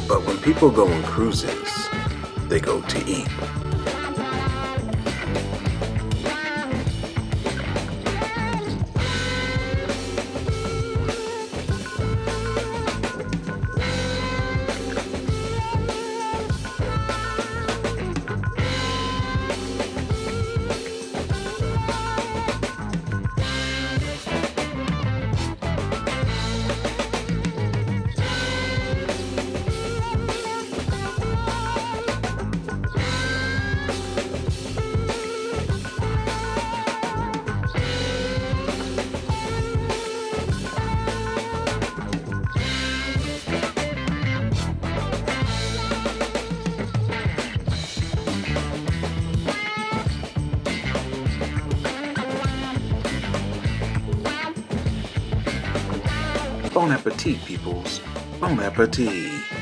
But when people go on cruises, they go to eat. Bon appetit, peoples. Bon appetit.